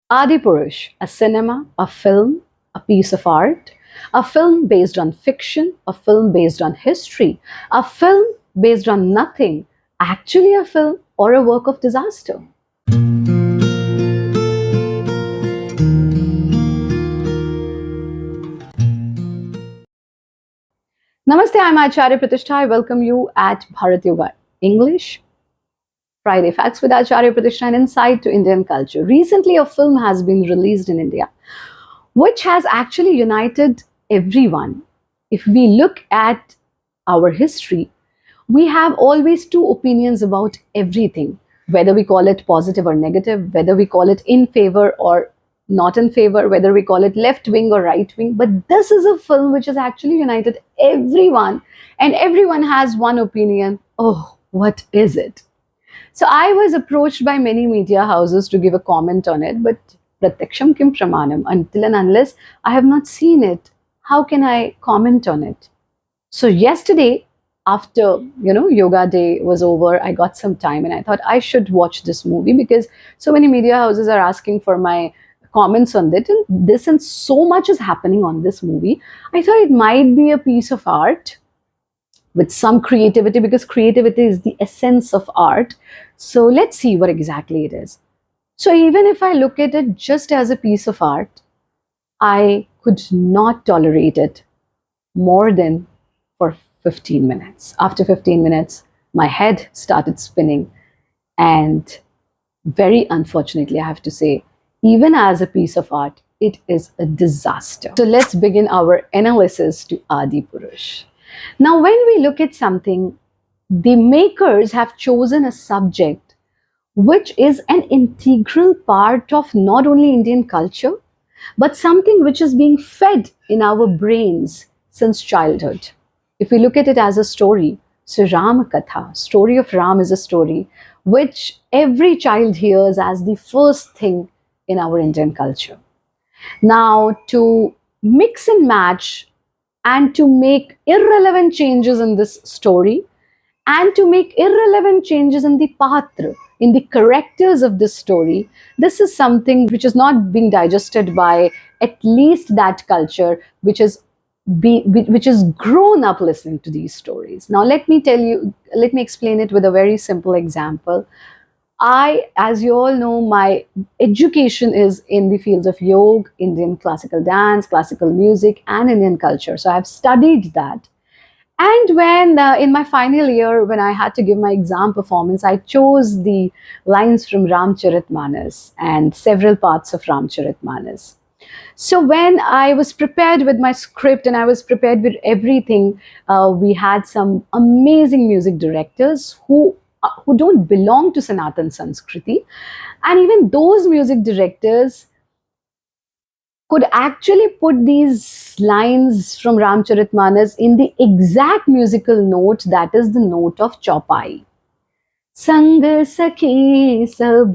Adipurush, a cinema, a film, a piece of art, a film based on fiction, a film based on history, a film based on nothing, actually a film or a work of disaster. Namaste, I'm Acharya Pratishtha. I welcome you at Bharat Yoga English Friday Facts with Acharya Pratishtha and Insight to Indian Culture. Recently, a film has been released in India which has actually united everyone. If we look at our history, we have always two opinions about everything, whether we call it positive or negative, whether we call it in favor or not in favor, whether we call it left wing or right wing. But this is a film which has actually united everyone, and everyone has one opinion. Oh, what is it? So I was approached by many media houses to give a comment on it, but pratyaksham kim pramanam, until and unless I have not seen it, how can I comment on it? So yesterday, after yoga day was over, I got some time and I thought I should watch this movie because so many media houses are asking for my comments on it, and this and so much is happening on this movie. I thought it might be a piece of art with some creativity, because creativity is the essence of art. So let's see what exactly it is. So even if I look at it just as a piece of art, I could not tolerate it more than for 15 minutes. After 15 minutes, my head started spinning. And very unfortunately, I have to say, even as a piece of art, it is a disaster. So let's begin our analysis to Adipurush. Now, when we look at something, the makers have chosen a subject which is an integral part of not only Indian culture, but something which is being fed in our brains since childhood. If we look at it as a story, so Ram Katha, story of Ram, is a story which every child hears as the first thing in our Indian culture. Now, to mix and match and to make irrelevant changes in this story and to make irrelevant changes in the patra, in the characters of this story, this is something which is not being digested by at least that culture which is grown up listening to these stories. Now let me explain it with a very simple example. As you all know, my education is in the fields of yoga, Indian classical dance, classical music, and Indian culture. So I've studied that. And when in my final year, when I had to give my exam performance, I chose the lines from Ramcharitmanas and several parts of Ramcharitmanas. So when I was prepared with my script and I was prepared with everything, we had some amazing music directors who don't belong to Sanatan Sanskriti, and even those music directors could actually put these lines from Ramcharitmanas in the exact musical note, that is the note of Chaupai. Sang sakhi sab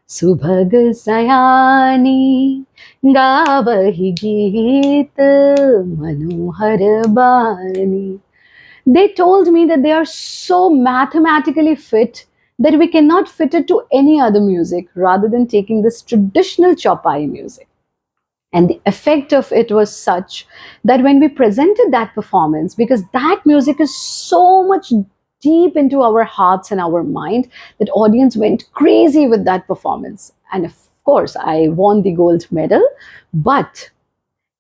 subhag sayani गावहि गीत मनोहर bani. They told me that they are so mathematically fit that we cannot fit it to any other music rather than taking this traditional Chaupai music. And the effect of it was such that when we presented that performance, because that music is so much deep into our hearts and our mind, that audience went crazy with that performance. And of course, I won the gold medal, but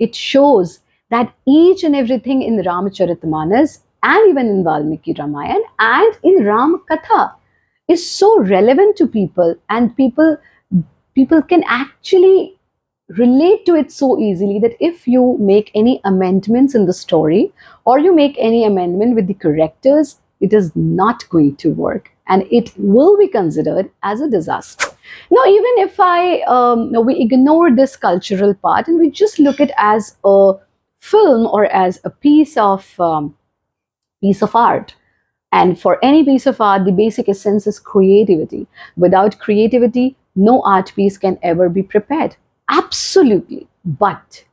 it shows that each and everything in Ramacharitmanas and even in Valmiki Ramayana and in Ram Katha is so relevant to people, and people can actually relate to it so easily that if you make any amendments in the story or you make any amendment with the characters, it is not going to work and it will be considered as a disaster. Now, even if we ignore this cultural part and we just look at as a film or as a piece of art, and for any piece of art, the basic essence is creativity. Without creativity, no art piece can ever be prepared. Absolutely. But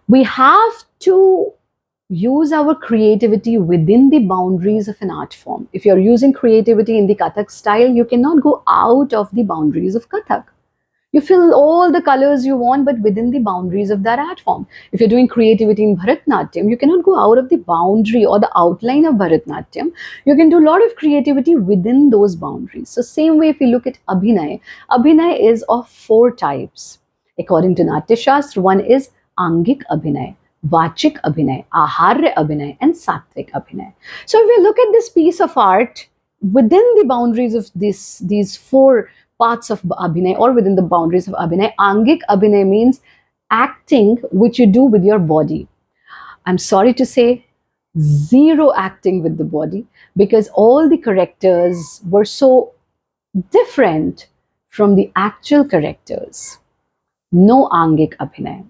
we have to use our creativity within the boundaries of an art form. If you're using creativity in the Kathak style, you cannot go out of the boundaries of Kathak. You fill all the colors you want, but within the boundaries of that art form. If you're doing creativity in Bharatnatyam, you cannot go out of the boundary or the outline of Bharatnatyam. You can do a lot of creativity within those boundaries. So same way, if you look at Abhinay, Abhinay is of four types. According to Natya Shastra, one is Angik Abhinay, Vachik Abhinay, Aharya Abhinay, and Satvik Abhinay. So if we look at this piece of art within the boundaries of these four parts of Abhinay or within the boundaries of Abhinay, Angik Abhinay means acting which you do with your body. I'm sorry to say, zero acting with the body, because all the characters were so different from the actual characters. No Angik Abhinay.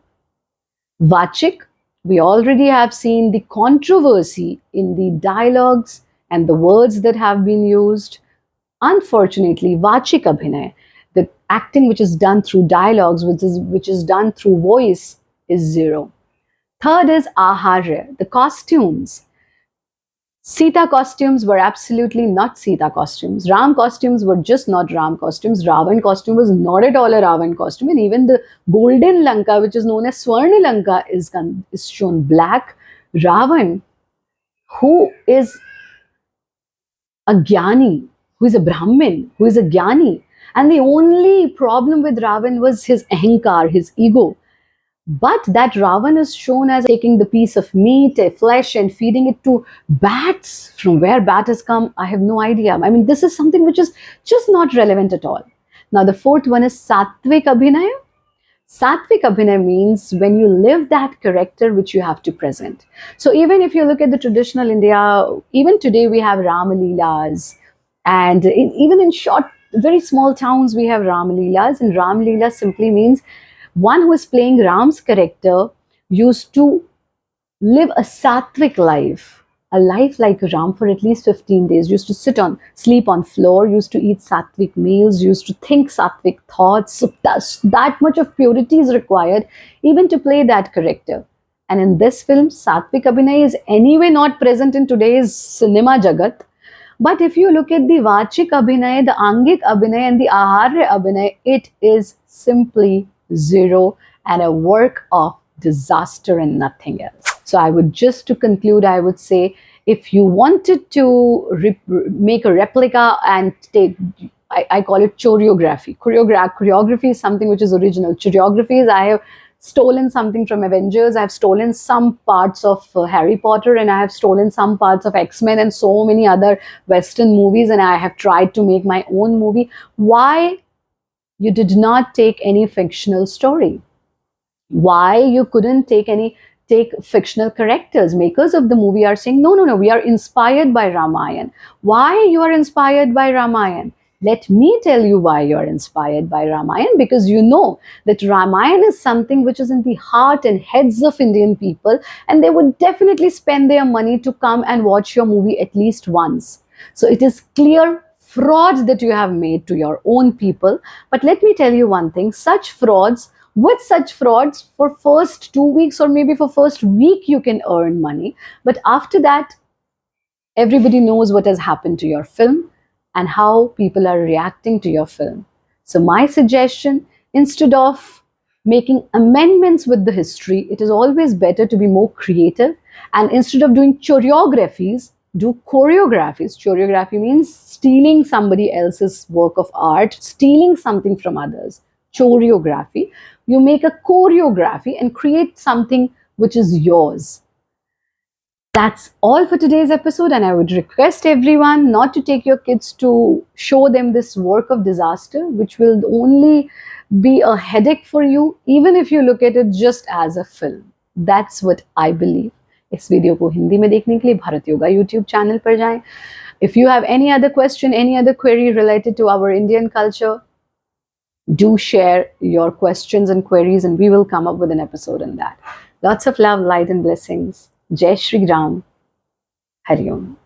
Vachik, we already have seen the controversy in the dialogues and the words that have been used. Unfortunately, Vachik Abhinay, the acting which is done through dialogues, which is done through voice, is zero. Third is Aharya, the costumes. Sita costumes were absolutely not Sita costumes. Ram costumes were just not Ram costumes. Ravan costume was not at all a Ravan costume. And even the golden Lanka, which is known as Swarna Lanka, is shown black. Ravan, who is a Gyani, who is a Brahmin, who is a Gyani. And the only problem with Ravan was his ahankar, his ego. But that Ravan is shown as taking the piece of meat, a flesh, and feeding it to bats. From where bat has come, I have no idea. I mean, this is something which is just not relevant at all. Now, the fourth one is Satvik Abhinaya. Satvik Abhinaya means when you live that character which you have to present. So even if you look at the traditional India, even today we have Ramalilas, and even in short, very small towns we have Ramalilas, and Ramlila simply means one who is playing Ram's character used to live a sattvic life, a life like Ram for at least 15 days, used to sleep on floor, used to eat sattvic meals, used to think sattvic thoughts. So that much of purity is required even to play that character. And in this film, Satvik Abhinay is anyway not present in today's cinema jagat. But if you look at the Vachik Abhinay, the Angik Abhinay, and the Aharya Abhinay, it is simply zero and a work of disaster and nothing else. So I would, just to conclude, I would say, if you wanted to make a replica and take, I call it choreography. Choreography is something which is original. Choreography is, I have stolen something from Avengers, I have stolen some parts of Harry Potter, and I have stolen some parts of X-Men and so many other Western movies, and I have tried to make my own movie. Why you did not take any fictional story? Why you couldn't take fictional characters? Makers of the movie are saying, no, we are inspired by Ramayan. Why you are inspired by Ramayan? Let me tell you why you are inspired by Ramayan, because you know that Ramayan is something which is in the heart and heads of Indian people, and they would definitely spend their money to come and watch your movie at least once. So it is clear frauds that you have made to your own people. But let me tell you one thing, with such frauds, for first 2 weeks or maybe for first week you can earn money, but after that everybody knows what has happened to your film and how people are reacting to your film. So my suggestion, instead of making amendments with the history, it is always better to be more creative, and instead of doing choreographies, do choreographies. Choreography means stealing somebody else's work of art, stealing something from others. Choreography, you make a choreography and create something which is yours. That's all for today's episode, and I would request everyone not to take your kids to show them this work of disaster, which will only be a headache for you, even if you look at it just as a film. That's what I believe. इस video को हिंदी में देखने के लिए Bharat yoga YouTube channel पर जाएं. If you have any other question, any other query related to our Indian culture, do share your questions and queries, and we will come up with an episode on that. Lots of love, light, and blessings. Jai Shri Ram. Hari Om.